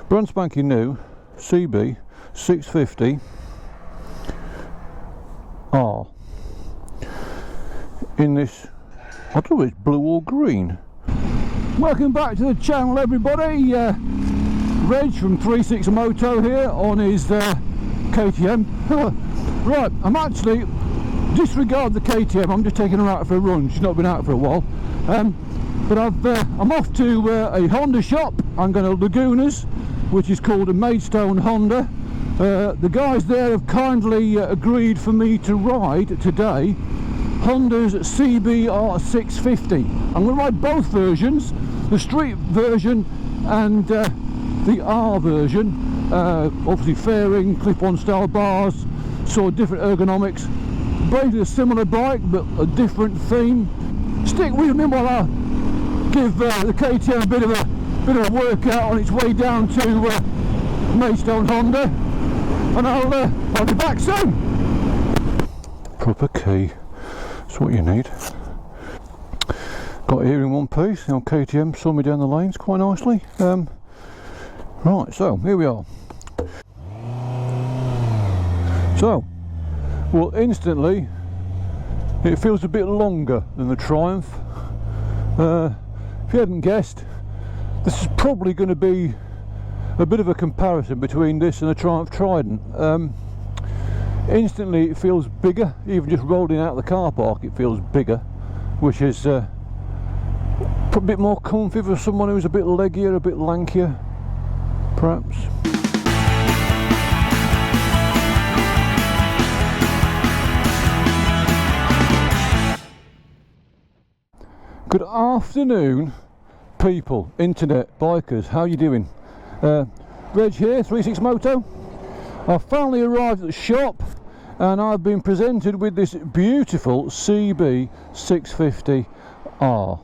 brand spanking new Cb650r in this, I don't know if it's blue or green. Welcome back to the channel, everybody. Reg from 36Moto here on his KTM. Right, I'm actually, disregard the KTM, I'm just taking her out for a run. She's not been out for a while. But I'm off to a Honda shop. I'm going to Lagunas, which is called a Maidstone Honda. The guys there have kindly agreed for me to ride today Honda's Cbr650. I'm going to ride both versions, the street version and the R version. Obviously fairing, clip-on style bars, sort of different ergonomics. Basically a similar bike but a different theme. Stick with me while I give the KTM a bit of a workout on its way down to Maidstone Honda, and I'll be back soon. Proper key, that's what you need. Got here in one piece. The old KTM saw me down the lanes quite nicely. Right, so here we are. So, well, instantly it feels a bit longer than the Triumph. If you hadn't guessed, this is probably going to be a bit of a comparison between this and the Triumph Trident. Instantly it feels bigger, even just rolling out of the car park it feels bigger, which is a bit more comfy for someone who's a bit leggier, a bit lankier perhaps. Good afternoon, people, internet, bikers, how you doing? Reg here, 36Moto. I've finally arrived at the shop and I've been presented with this beautiful Cb650r.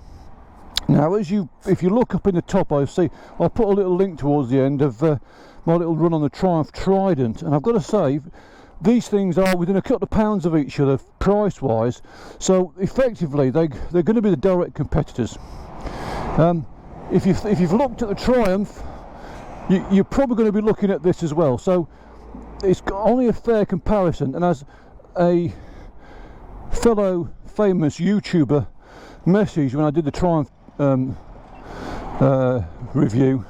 Now, if you look up in the top, I'll put a little link towards the end of my little run on the Triumph Trident, and I've got to say, these things are within a couple of pounds of each other price wise, so effectively they're going to be the direct competitors. If you've looked at the Triumph, you're probably going to be looking at this as well, so it's only a fair comparison. And as a fellow famous YouTuber messaged when I did the Triumph review,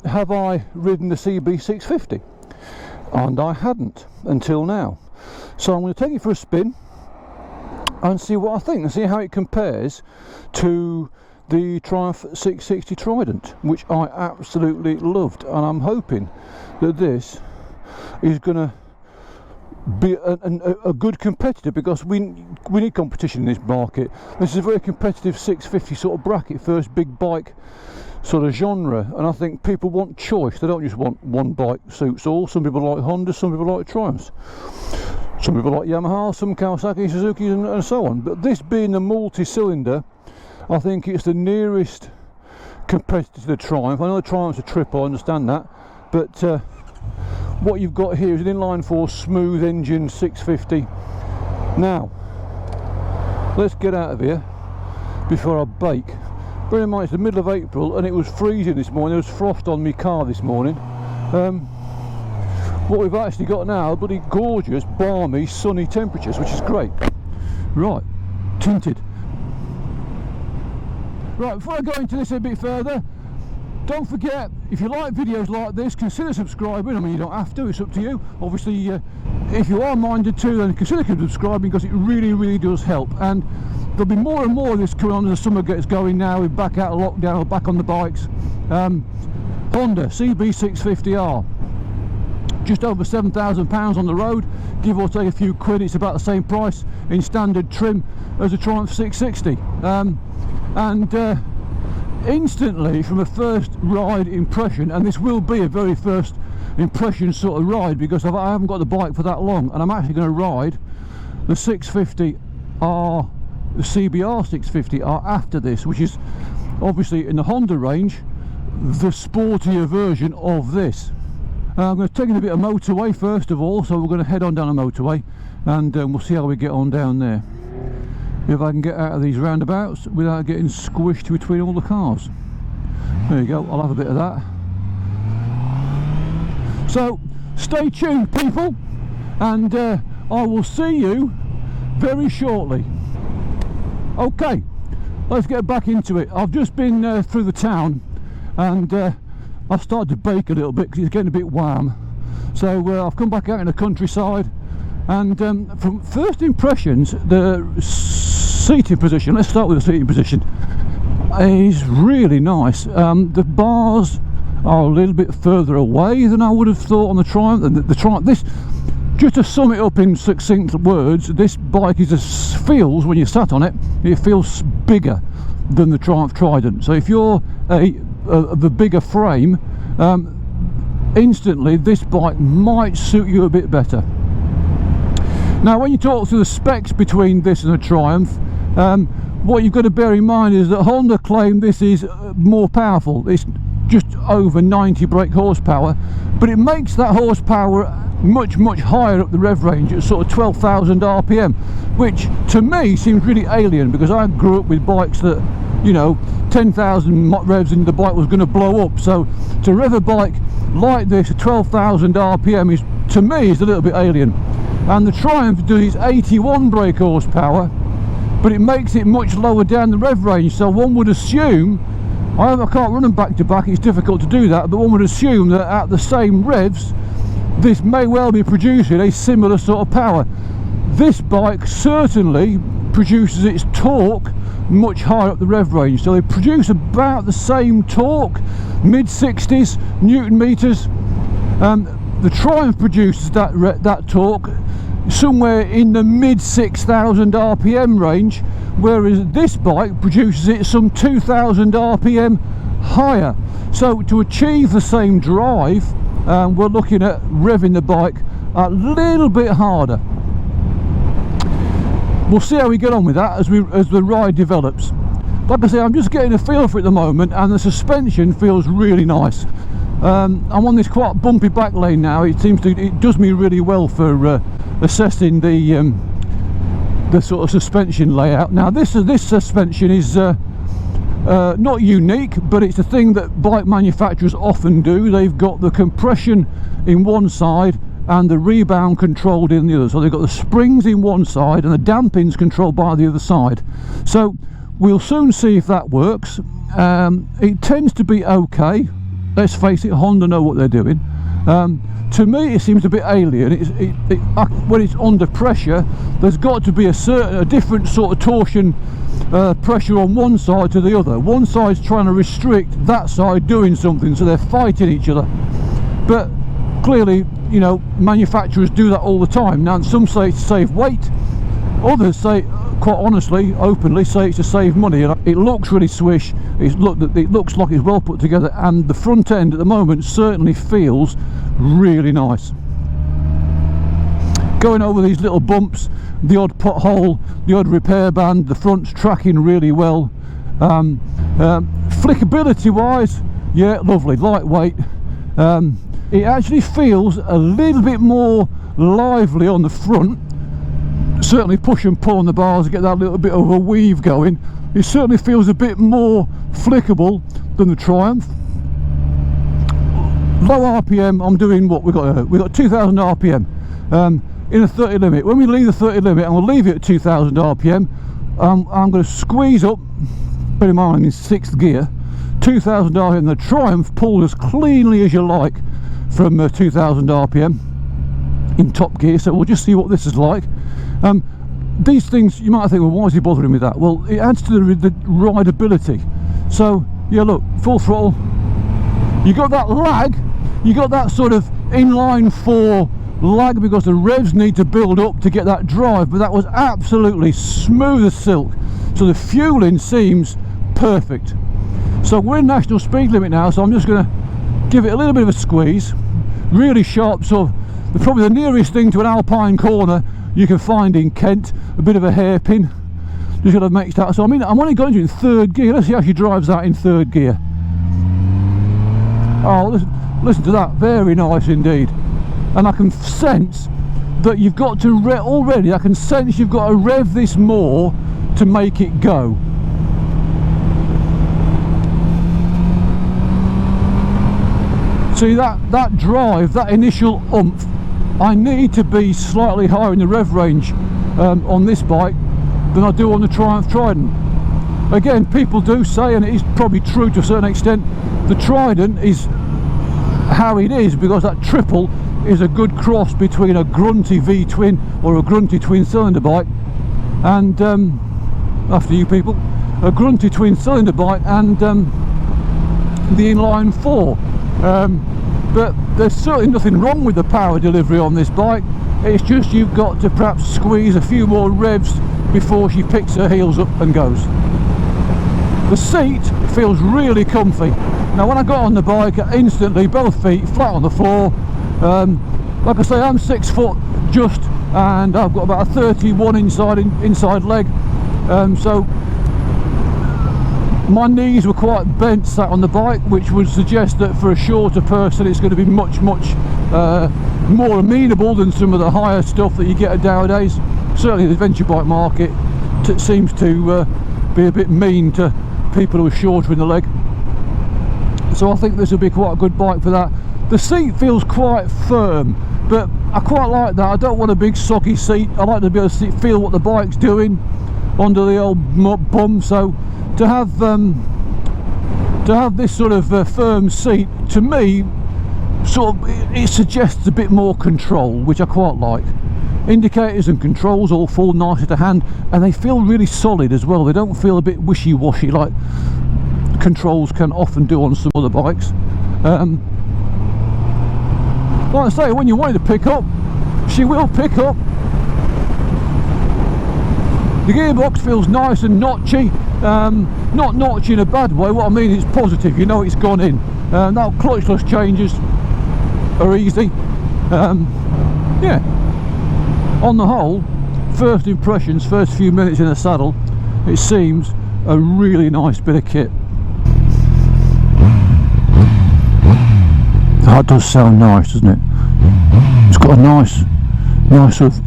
have I ridden the Cb650? And I hadn't until now, so I'm going to take it for a spin and see what I think, and see how it compares to the Triumph 660 Trident, which I absolutely loved. And I'm hoping that this is going to be a good competitor, because we need competition in this market. This is a very competitive 650 sort of bracket, first big bike sort of genre, and I think people want choice. They don't just want one bike suits all. Some people like Honda, some people like Triumphs, some people like Yamaha, some Kawasaki, Suzuki and so on. But this being the multi-cylinder, I think it's the nearest competitor to the Triumph. I know the Triumph's a trip, I understand that, but what you've got here is an inline four smooth engine 650. Now let's get out of here before I bake. Bear in mind it's the middle of April and it was freezing this morning. There was frost on my car this morning. What we've actually got now are bloody gorgeous, balmy, sunny temperatures, which is great. Right, tinted. Right, before I go into this a bit further, don't forget, if you like videos like this, consider subscribing. I mean, you don't have to, it's up to you. Obviously, if you are minded to, then consider subscribing, because it really, really does help. And there'll be more and more of this coming on as the summer gets going now. We're back out of lockdown, back on the bikes. Honda Cb650r. Just over £7,000 on the road, give or take a few quid. It's about the same price in standard trim as a Triumph 660. Instantly, from a first ride impression, and this will be a very first impression sort of ride, because I haven't got the bike for that long, and I'm actually going to ride the 650r, the Cbr650r after this, which is obviously in the Honda range the sportier version of this. I'm going to take in a bit of motorway first of all, so we're going to head on down a motorway, and we'll see how we get on down there, if I can get out of these roundabouts without getting squished between all the cars. There you go, I'll have a bit of that. So stay tuned, people, and I will see you very shortly. Okay, let's get back into it. I've just been through the town, and I've started to bake a little bit because it's getting a bit warm. So I've come back out in the countryside, and from first impressions, the seating position, let's start with the seating position, is really nice. The bars are a little bit further away than I would have thought on the Triumph. And the Triumph, this, just to sum it up in succinct words, this bike feels, when you sat on it, it feels bigger than the Triumph Trident. So if you're the bigger frame, instantly this bike might suit you a bit better. Now, when you talk through the specs between this and the Triumph, what you've got to bear in mind is that Honda claim this is more powerful. It's just over 90 brake horsepower, but it makes that horsepower much higher up the rev range at sort of 12,000 RPM, which to me seems really alien, because I grew up with bikes that, you know, 10,000 revs and the bike was going to blow up. So to rev a bike like this at 12,000 RPM is, to me, is a little bit alien. And the Triumph does 81 brake horsepower, but it makes it much lower down the rev range. So one would assume, I can't run them back to back, it's difficult to do that, but one would assume that at the same revs this may well be producing a similar sort of power. This bike certainly produces its torque much higher up the rev range, so they produce about the same torque, mid 60s Newton meters. The Triumph produces that torque somewhere in the mid 6,000 RPM range, whereas this bike produces it some 2,000 RPM higher. So to achieve the same drive, we're looking at revving the bike a little bit harder. We'll see how we get on with that as the ride develops. Like I say, I'm just getting a feel for it at the moment, and the suspension feels really nice. I'm on this quite bumpy back lane now. It does me really well for assessing the sort of suspension layout. Now this suspension is not unique, but it's a thing that bike manufacturers often do. They've got the compression in one side and the rebound controlled in the other. So they've got the springs in one side and the damping's controlled by the other side. So we'll soon see if that works. It tends to be okay. Let's face it, Honda know what they're doing. To me, it seems a bit alien. When it's under pressure, there's got to be a different sort of torsion pressure on one side to the other. One side's trying to restrict that side doing something, so they're fighting each other. But clearly, you know, manufacturers do that all the time. Now, some say it's to save weight, others say, quite honestly, openly say it's to save money. And it looks really swish, it looks like it's well put together, and the front end at the moment certainly feels really nice. Going over these little bumps, the odd pothole, the odd repair band, the front's tracking really well. Flickability wise, yeah, lovely, lightweight. It actually feels a little bit more lively on the front. Certainly push and pull on the bars to get that little bit of a weave going. It certainly feels a bit more flickable than the Triumph. Low RPM, I'm doing what we've got 2,000 RPM in a 30 limit. When we leave the 30 limit, and we'll leave it at 2,000 RPM, I'm going to squeeze up, bear in mind I'm in 6th gear, 2,000 RPM. The Triumph pulled as cleanly as you like from 2,000 RPM in top gear, so we'll just see what this is like. These things, you might think, well, why is he bothering with that? Well, it adds to the rideability. So yeah, look, full throttle, you got that lag, you got that sort of inline 4 lag because the revs need to build up to get that drive, but that was absolutely smooth as silk. So the fueling seems perfect. So we're in national speed limit now, so I'm just going to give it a little bit of a squeeze, really sharp, sort of probably the nearest thing to an alpine corner you can find in Kent, a bit of a hairpin. Just got to make that. So I'm only going to in 3rd gear. Let's see how she drives that in 3rd gear. Oh, listen to that, very nice indeed. And I can sense that you've got to already. I can sense you've got to rev this more to make it go. See that drive, that initial oomph, I need to be slightly higher in the rev range on this bike than I do on the Triumph Trident. Again, people do say, and it is probably true to a certain extent, the Trident is how it is because that triple is a good cross between a grunty V-twin or a grunty twin cylinder bike and after you people, a grunty twin cylinder bike and the inline 4. But there's certainly nothing wrong with the power delivery on this bike. It's just you've got to perhaps squeeze a few more revs before she picks her heels up and goes. The seat feels really comfy. Now when I got on the bike, instantly both feet flat on the floor. Like I say, I'm 6 foot just, and I've got about a 31 inside leg, so my knees were quite bent sat on the bike, which would suggest that for a shorter person it's going to be much more amenable than some of the higher stuff that you get nowadays. Certainly the adventure bike market seems to be a bit mean to people who are shorter in the leg, so I think this will be quite a good bike for that. The seat feels quite firm, but I quite like that. I don't want a big soggy seat. I like to be able to feel what the bike's doing under the old bum. So to have this sort of firm seat, to me, sort of it suggests a bit more control, which I quite like. Indicators and controls all fall nicely to hand, and they feel really solid as well. They don't feel a bit wishy-washy like controls can often do on some other bikes. Like I say, when you want her to pick up, she will pick up. The gearbox feels nice and notchy, not notchy in a bad way. What I mean is positive, you know it's gone in. Now clutchless changes are easy. Yeah, on the whole, first impressions, first few minutes in the saddle, it seems a really nice bit of kit. That does sound nice, doesn't it? It's got a nice sort of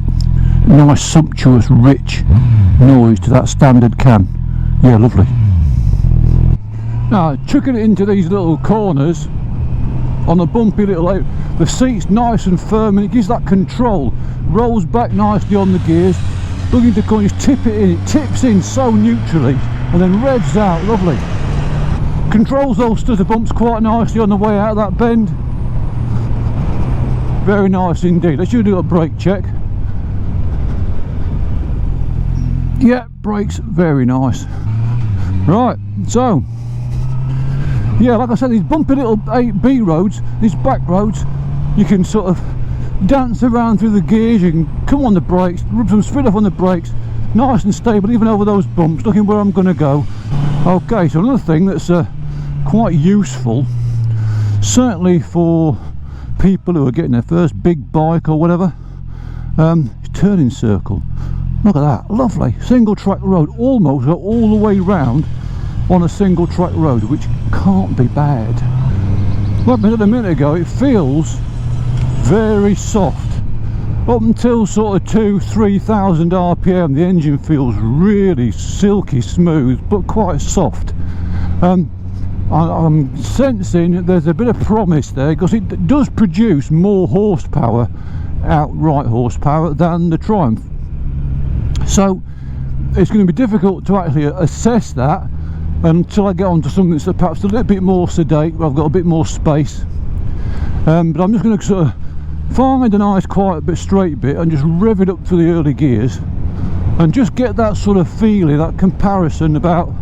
nice, sumptuous, rich noise to that standard can. Yeah, lovely. Now, chucking it into these little corners on a bumpy little area, the seat's nice and firm and it gives that control. Rolls back nicely on the gears. Looking to come, just tip it in. It tips in so neutrally and then revs out. Lovely. Controls those stutter bumps quite nicely on the way out of that bend. Very nice indeed. Let's do a brake check. Yeah, brakes very nice. Right, so yeah, like I said, these bumpy little 8B roads, these back roads, you can sort of dance around through the gears, you can come on the brakes, rub some spit off on the brakes, nice and stable even over those bumps, looking where I'm going to go. Okay, so another thing that's quite useful, certainly for people who are getting their first big bike or whatever, turning circle. Look at that, lovely single track road, almost all the way round on a single track road, which can't be bad. Like I said a minute ago, it feels very soft. Up until sort of 2,000–3,000 RPM, the engine feels really silky smooth, but quite soft. I'm sensing there's a bit of promise there, because it does produce more horsepower, outright horsepower, than the Triumph. So it's going to be difficult to actually assess that until I get onto something that's perhaps a little bit more sedate, where I've got a bit more space. But I'm just going to sort of find a nice quiet bit, straight bit, and just rev it up to the early gears and just get that sort of feeling, that comparison about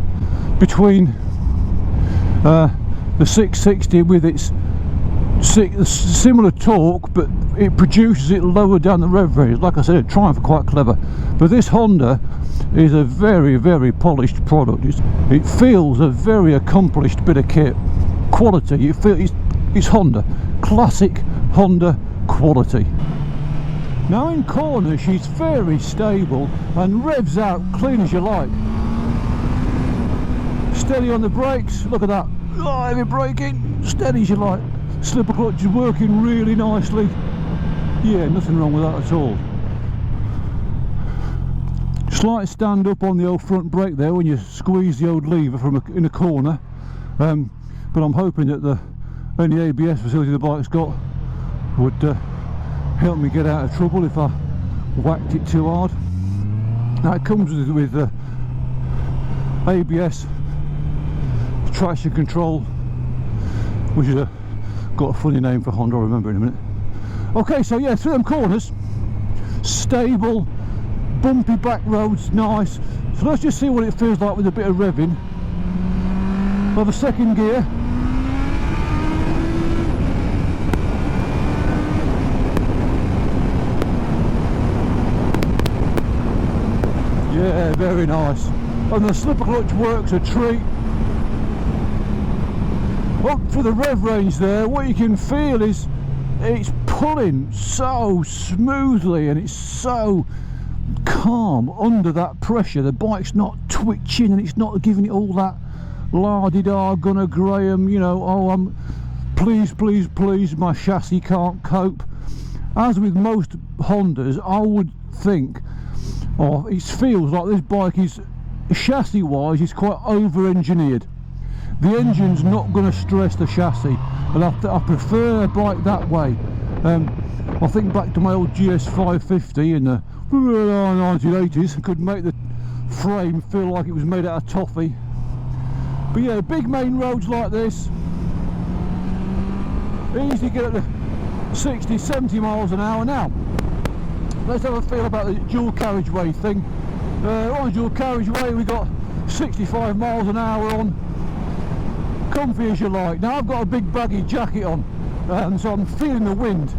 between the 660 with its similar torque, but it produces it lower down the rev range. Like I said, Triumph are quite clever, but this Honda is a very, very polished product. It feels a very accomplished bit of kit. Quality, you feel it's Honda, classic Honda quality. Now in corners she's very stable and revs out clean as you like. Steady on the brakes, look at that, heavy braking, steady as you like. Slipper clutch is working really nicely. Yeah, nothing wrong with that at all. Slight stand up on the old front brake there when you squeeze the old lever from in a corner, but I'm hoping that the any ABS facility the bike's got would help me get out of trouble if I whacked it too hard. Now it comes with ABS traction control, which is got a funny name for Honda, I'll remember in a minute. Okay, so yeah, through them corners, stable, bumpy back roads, nice. So let's just see what it feels like with a bit of revving. We'll have a second gear. Yeah, very nice. And the slipper clutch works a treat. Up for the rev range there, what you can feel is it's pulling so smoothly and it's so calm under that pressure. The bike's not twitching and it's not giving it all that la-di-da Gunnar Graham, you know, oh I'm please my chassis can't cope. As with most Hondas, I would think, oh, it feels like this bike is, chassis wise, is quite over engineered. The engine's not going to stress the chassis, and I prefer a bike that way. I think back to my old GS550 in the 1980s, could make the frame feel like it was made out of toffee. But yeah, big main roads like this, easy to get up to 60-70 miles an hour. Now let's have a feel about the dual carriageway thing. On dual carriageway we got 65 miles an hour on, comfy as you like. Now I've got a big baggy jacket on, so I'm feeling the wind,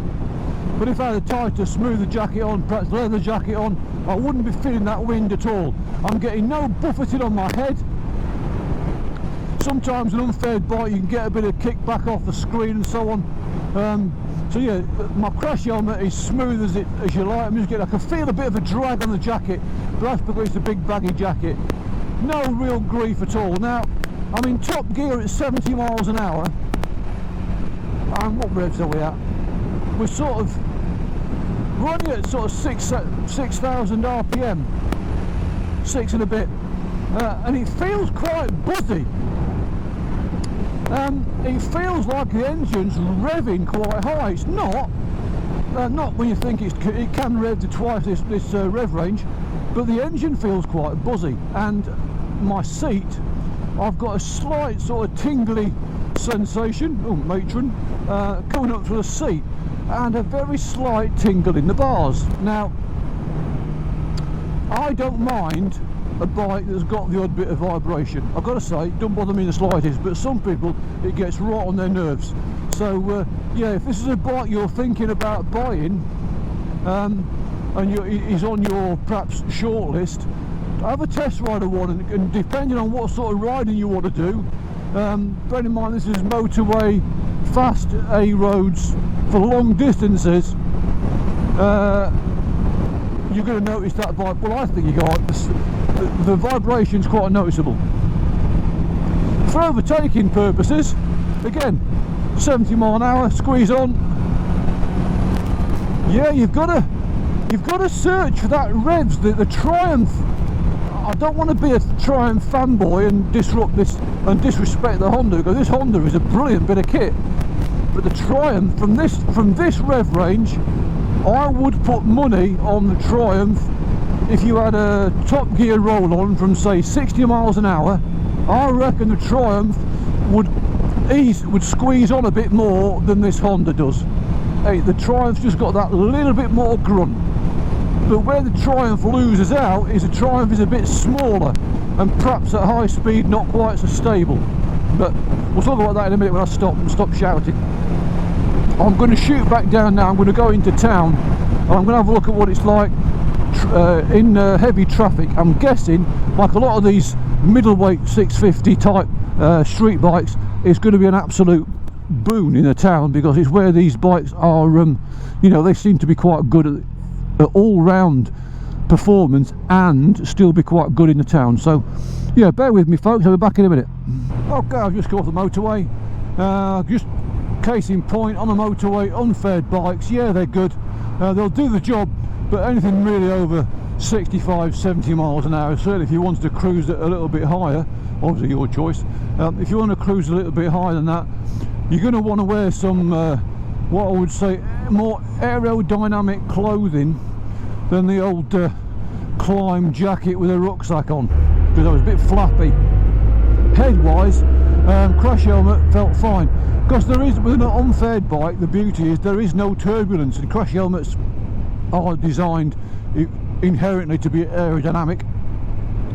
but if I had a tighter, smoother jacket on, perhaps leather jacket on, I wouldn't be feeling that wind at all. I'm getting no buffeting on my head. Sometimes an unfaired bike you can get a bit of kickback off the screen and so on. So yeah, my crash helmet is smooth as you like. I can feel a bit of a drag on the jacket, but that's because it's a big baggy jacket. No real grief at all. Now I'm in top gear at 70 miles an hour, and what revs are we at? We're sort of running at sort of 6,000 RPM, 6 and a bit, and it feels quite buzzy. It feels like the engine's revving quite high. It's not when you think it can rev to twice this rev range, but the engine feels quite buzzy, and my seat, I've got a slight sort of tingly sensation, oh matron, coming up to the seat, and a very slight tingle in the bars. Now I don't mind a bike that's got the odd bit of vibration. I've got to say, it don't bother me in the slightest, but some people it gets right on their nerves. So yeah, if this is a bike you're thinking about buying, and is on your perhaps short list, have a test ride of one, and depending on what sort of riding you want to do, bear in mind this is motorway, fast A roads for long distances, you're going to notice that bike. Well, I think you got the vibration's quite noticeable. For overtaking purposes, again, 70 mile an hour, squeeze on. Yeah, you've got to search for that revs, the Triumph. I don't want to be a Triumph fanboy and disrupt this and disrespect the Honda, because this Honda is a brilliant bit of kit. But the Triumph, from this rev range, I would put money on the Triumph. If you had a top gear roll on from say 60 miles an hour, I reckon the Triumph would squeeze on a bit more than this Honda does. Hey, the Triumph's just got that little bit more grunt. But where the Triumph loses out is the Triumph is a bit smaller and perhaps at high speed not quite so stable. But we'll talk about that in a minute when I stop shouting. I'm going to shoot back down now. I'm going to go into town and I'm going to have a look at what it's like in heavy traffic. I'm guessing, like a lot of these middleweight 650 type street bikes, it's going to be an absolute boon in the town, because it's where these bikes are, you know, they seem to be quite good at all-round performance and still be quite good in the town. So yeah, bear with me folks, I'll be back in a minute. Okay, I've just got off the motorway. Just case in point, on the motorway, unfaired bikes, yeah, they're good, they'll do the job, but anything really over 65-70 miles an hour, certainly if you wanted to cruise it a little bit higher, obviously your choice, if you want to cruise a little bit higher than that, you're going to want to wear some what I would say more aerodynamic clothing than the old climb jacket with a rucksack on, because I was a bit flappy. Head wise, crash helmet felt fine, because there is, with an unfaired bike, the beauty is there is no turbulence, and crash helmets are designed inherently to be aerodynamic.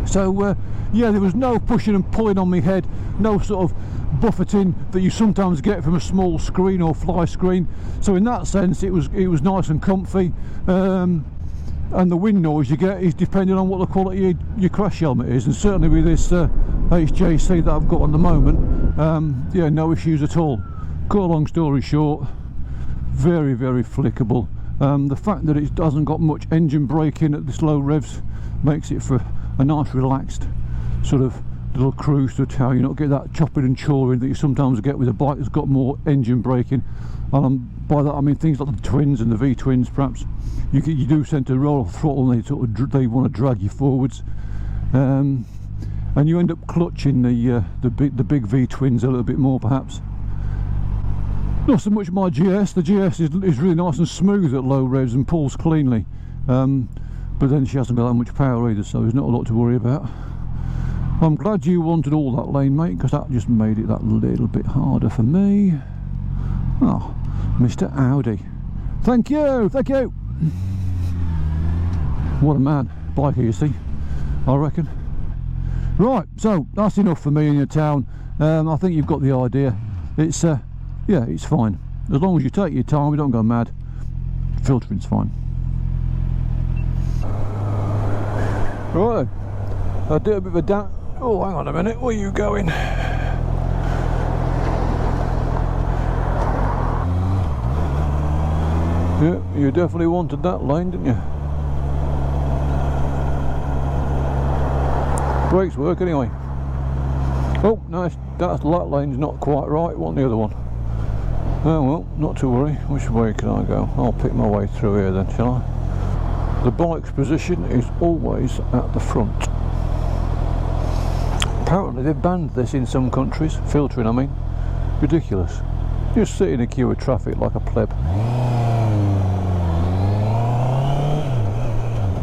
So yeah, there was no pushing and pulling on my head, no sort of buffeting that you sometimes get from a small screen or fly screen. So in that sense it was nice and comfy, and the wind noise you get is depending on what the quality of your crash helmet is, and certainly with this HJC that I've got at the moment, yeah, no issues at all. Cut a long story short, very flickable. The fact that it hasn't got much engine braking at this low revs makes it for a nice relaxed sort of little cruise to town. You don't get that chopping and chawing that you sometimes get with a bike that's got more engine braking, and by that I mean things like the twins and the V twins. Perhaps you do tend to roll off throttle and they want to drag you forwards, and you end up clutching the big V twins a little bit more perhaps. Not so much my GS. The GS is really nice and smooth at low revs and pulls cleanly, but then she hasn't got that much power either, so there's not a lot to worry about. I'm glad you wanted all that lane, mate, because that just made it that little bit harder for me. Oh, Mr. Audi, thank you. What a man, biker, you see, I reckon. Right, so that's enough for me in your town. I think you've got the idea. It's yeah, it's fine as long as you take your time, you don't go mad. Filtering's fine. Right, I did a bit of a down. Oh, hang on a minute, where are you going? Yeah, you definitely wanted that lane, didn't you? Brakes work anyway. Oh, no, that lane's not quite right. Want the other one? Oh well, not to worry. Which way can I go? I'll pick my way through here then, shall I? The bike's position is always at the front. Apparently they've banned this in some countries, filtering I mean. Ridiculous. Just sit in a queue of traffic like a pleb.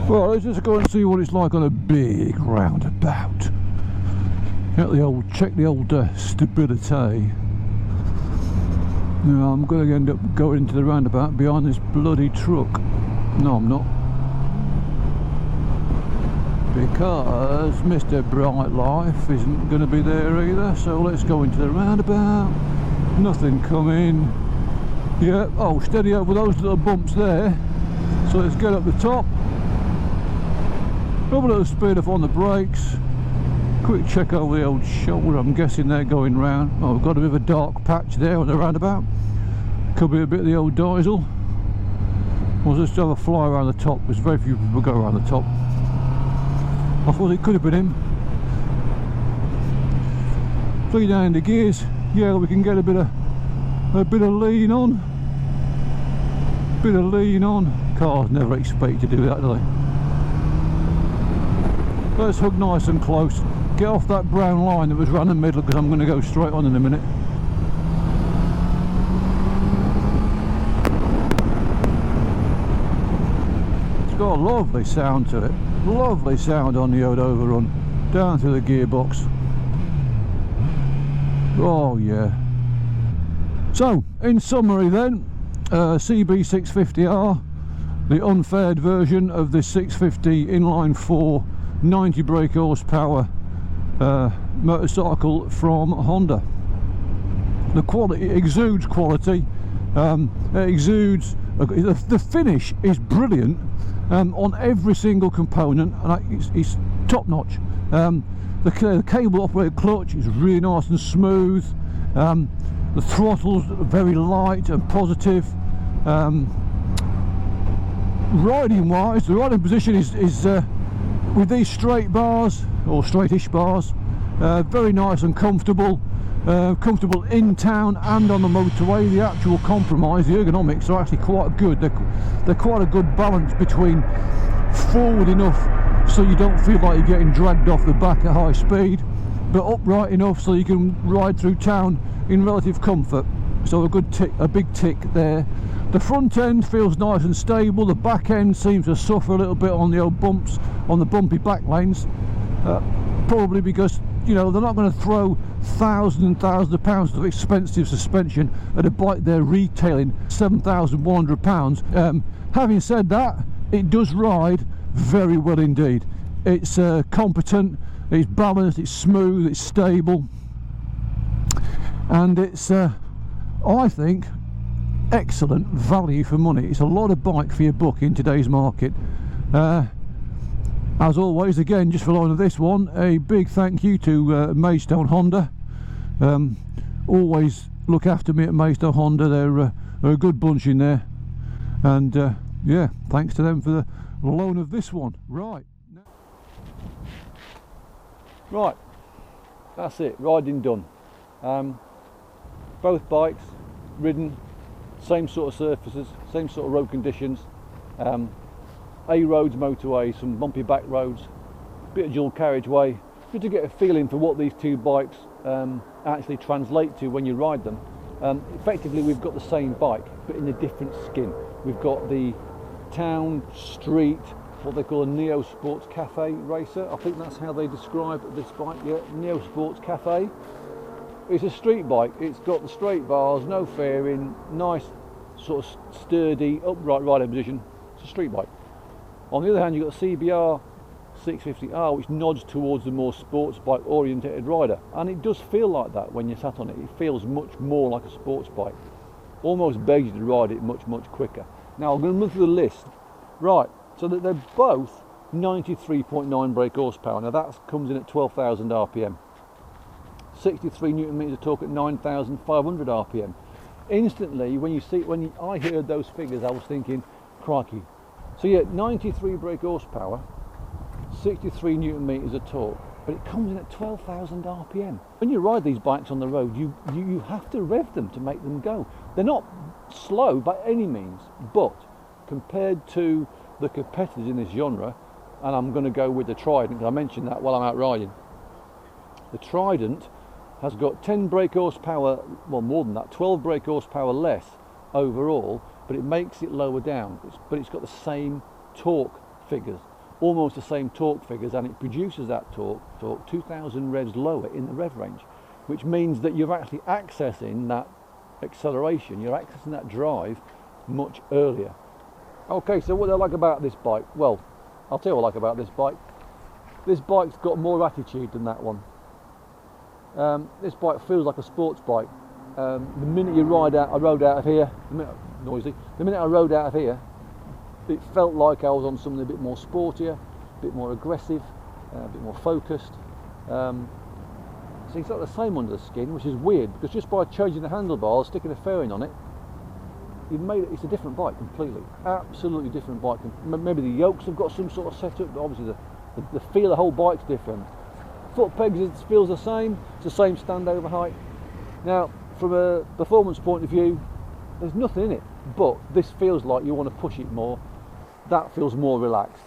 Well, let's just go and see what it's like on a big roundabout. Check the old stability. Now I'm going to end up going into the roundabout behind this bloody truck. No, I'm not. Because Mr. Bright Life isn't going to be there either, so let's go into the roundabout. Nothing coming. Yeah, oh, steady over those little bumps there. So let's get up the top. Have a little speed up on the brakes. Quick check over the old shoulder. I'm guessing they're going round. Oh, we've got a bit of a dark patch there on the roundabout. Could be a bit of the old diesel. We'll just have a fly around the top, because very few people go around the top. I thought it could have been him. 3 down the gears. Yeah, we can get a bit of lean on. Bit of lean on. Cars never expect you to do that, do they? Let's hug nice and close. Get off that brown line that was around the middle, because I'm going to go straight on in a minute. It's got a lovely sound to it. Lovely sound on the old overrun. Down through the gearbox. Oh yeah. So, in summary then, Cb650r, the unfaired version of the 650 inline 4 90 brake horsepower motorcycle from Honda. The quality, it exudes quality. It exudes. The finish is brilliant on every single component, and it's top notch. The cable operated clutch is really nice and smooth. The throttle's very light and positive. Riding wise, the riding position is with these straight bars, or straightish bars, very nice and comfortable. Comfortable in town and on the motorway. The actual compromise, the ergonomics are actually quite good. They're quite a good balance between forward enough so you don't feel like you're getting dragged off the back at high speed, but upright enough so you can ride through town in relative comfort. so a good tick, a big tick there. The front end feels nice and stable. The back end seems to suffer a little bit on the old bumps, on the bumpy back lanes, probably because, you know, they're not going to throw thousands and thousands of pounds of expensive suspension at a bike they're retailing £7,100. Having said that, it does ride very well indeed. It's competent, it's balanced, it's smooth, it's stable, and it's I think excellent value for money. It's a lot of bike for your buck in today's market. As always, again, just for line of this one, a big thank you to Maidstone Honda. Always look after me at Maidstone Honda. They're a good bunch in there, and yeah, thanks to them for the loan of this one. Right, that's it, riding done. Both bikes ridden, same sort of surfaces, same sort of road conditions. A roads, motorway, some bumpy back roads, a bit of dual carriageway, just to get a feeling for what these two bikes actually translate to when you ride them. Effectively, we've got the same bike, but in a different skin. We've got the town, street, what they call a Neo Sports Cafe racer. I think that's how they describe this bike, yeah, Neo Sports Cafe. It's a street bike. It's got the straight bars, no fairing, nice sort of sturdy, upright riding position. It's a street bike. On the other hand, you've got Cbr650r, which nods towards the more sports bike orientated rider, and it does feel like that when you're sat on it. It feels much more like a sports bike, almost begs you to ride it much quicker. Now I'm going to move through the list. Right, so that they're both 93.9 brake horsepower. Now that comes in at 12,000 rpm, 63 newton meters of torque at 9,500 rpm. Instantly, when I heard those figures, I was thinking, crikey. So yeah, 93 brake horsepower, 63 newton meters of torque, but it comes in at 12,000 rpm. When you ride these bikes on the road, you have to rev them to make them go. They're not slow by any means, but compared to the competitors in this genre, and I'm going to go with the Trident, because I mentioned that while I'm out riding. The Trident has got 10 brake horsepower, well more than that, 12 brake horsepower less overall, but it makes it lower down. But it's got the same torque figures, almost the same torque figures, and it produces that torque 2,000 revs lower in the rev range, which means that you're actually accessing that acceleration, you're accessing that drive much earlier. Okay, so what do I like about this bike? Well, I'll tell you what I like about this bike. This bike's got more attitude than that one. This bike feels like a sports bike. The minute I rode out of here, the minute I rode out of here, it felt like I was on something a bit more sportier, a bit more aggressive, a bit more focused. So it's not the same under the skin, which is weird, because just by changing the handlebars, sticking a fairing on it, you've made it, it's a different bike completely, absolutely different bike. Maybe the yokes have got some sort of setup, but obviously the feel of the whole bike's different. Foot pegs, it feels the same, it's the same standover height. Now, from a performance point of view, there's nothing in it, but this feels like you want to push it more. That feels more relaxed.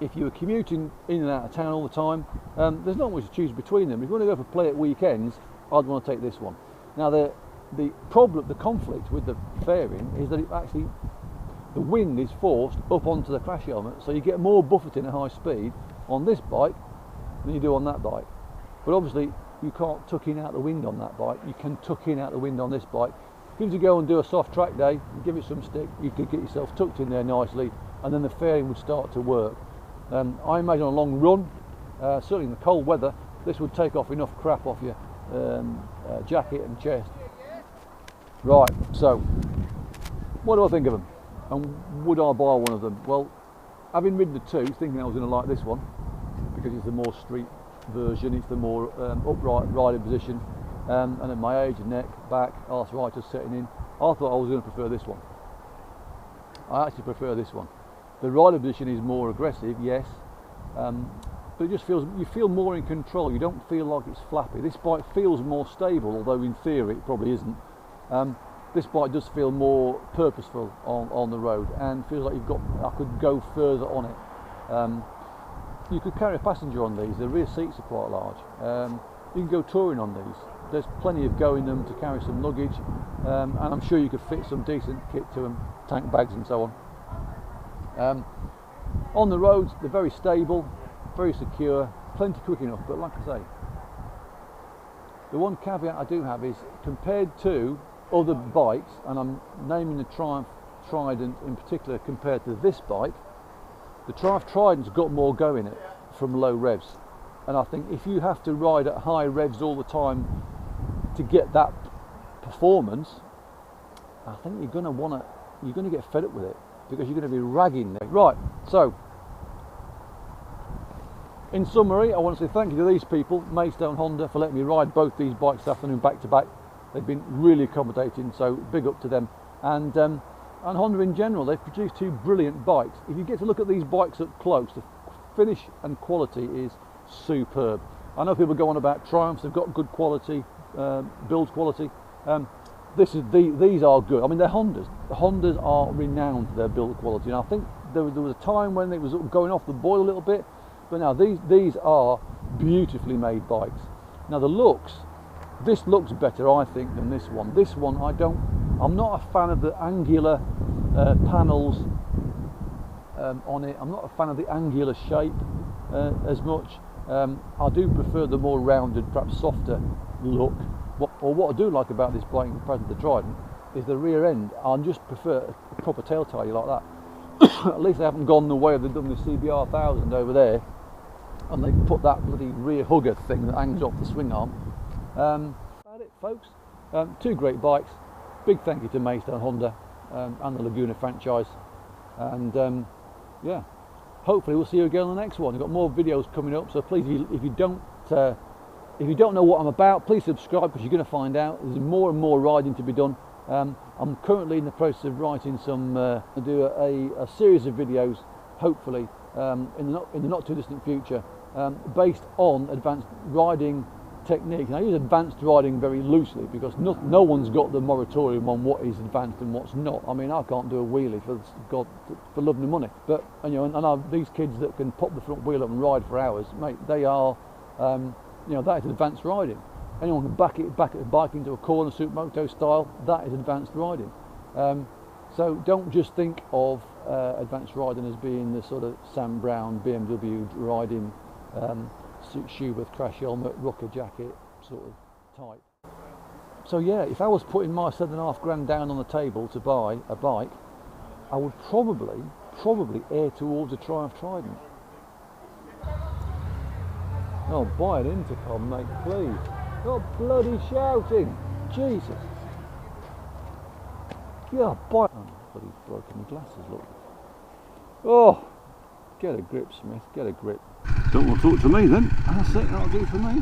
If you were commuting in and out of town all the time, there's not much to choose between them. If you want to go for play at weekends, I'd want to take this one. Now the conflict with the fairing is that the wind is forced up onto the crash helmet, so you get more buffeting at high speed on this bike than you do on that bike. But obviously you can't tuck in out the wind on that bike. You can tuck in out the wind on this bike. If you were to go and do a soft track day, give it some stick, you could get yourself tucked in there nicely, and then the fairing would start to work. I imagine on a long run, certainly in the cold weather, this would take off enough crap off your jacket and chest. Right, so what do I think of them, and would I buy one of them? Well, having ridden the two, thinking I was going to like this one because it's the more street version, it's the more upright riding position, and at my age, neck, back, arthritis setting in, I thought I was going to prefer this one. I actually prefer this one. The riding position is more aggressive, yes, but it just feels, you feel more in control. You don't feel like it's flappy. This bike feels more stable, although in theory it probably isn't. This bike does feel more purposeful on the road, and feels like I could go further on it. You could carry a passenger on these. The rear seats are quite large. You can go touring on these. there's plenty of go in them to carry some luggage, and I'm sure you could fit some decent kit to them, tank bags and so on. On the roads, they're very stable, very secure, plenty quick enough, but like I say, the one caveat I do have is, compared to other bikes, and I'm naming the Triumph Trident in particular compared to this bike, the Triumph Trident's got more go in it from low revs, and I think if you have to ride at high revs all the time to get that performance, I think you're going to get fed up with it, because you're going to be ragging it. Right, so in summary, I want to say thank you to these people, Maidstone Honda, for letting me ride both these bikes this afternoon back to back. They've been really accommodating, so big up to them. And Honda in general, they've produced two brilliant bikes. If you get to look at these bikes up close, the finish and quality is superb. I know people go on about Triumphs, they've got good quality, build quality. These are good. I mean, they're Hondas. The Hondas are renowned for their build quality, and I think there was a time when it was going off the boil a little bit, but now these are beautifully made bikes. Now the looks, this looks better, I think, than this one. This one, I'm not a fan of the angular panels on it. I'm not a fan of the angular shape as much. I do prefer the more rounded, perhaps softer look. What I do like about this bike in comparison to the Trident is the rear end. I just prefer a proper tail tire like that. At least they haven't gone the way they've done the Cbr650r over there, and they put that bloody rear hugger thing that hangs off the swing arm. About it, folks. Two great bikes. Big thank you to Maidstone Honda and the Laguna franchise. And yeah, hopefully we'll see you again on the next one. We've got more videos coming up, so please, if you don't know what I'm about, please subscribe, because you're going to find out. There's more and more riding to be done. I'm currently in the process of writing some, do a series of videos, hopefully in the not too distant future, based on advanced riding technique. And I use advanced riding very loosely, because no one's got the moratorium on what is advanced and what's not. I mean, I can't do a wheelie for love and money, but these kids that can pop the front wheel up and ride for hours, mate, they are. That is advanced riding. Anyone can back a bike into a corner supermoto style, that is advanced riding. So don't just think of advanced riding as being the sort of Sam Brown BMW riding, suit shoe with crash helmet, rucker jacket sort of type. So yeah, if I was putting my £7.5 grand down on the table to buy a bike, I would probably err towards a Triumph Trident. Oh, buy an intercom, mate, please. Stop bloody shouting. Jesus. Yeah, buy... Oh, bloody broken glasses, look. Oh, get a grip, Smith, get a grip. Don't want to talk to me then. That's it, that'll do for me.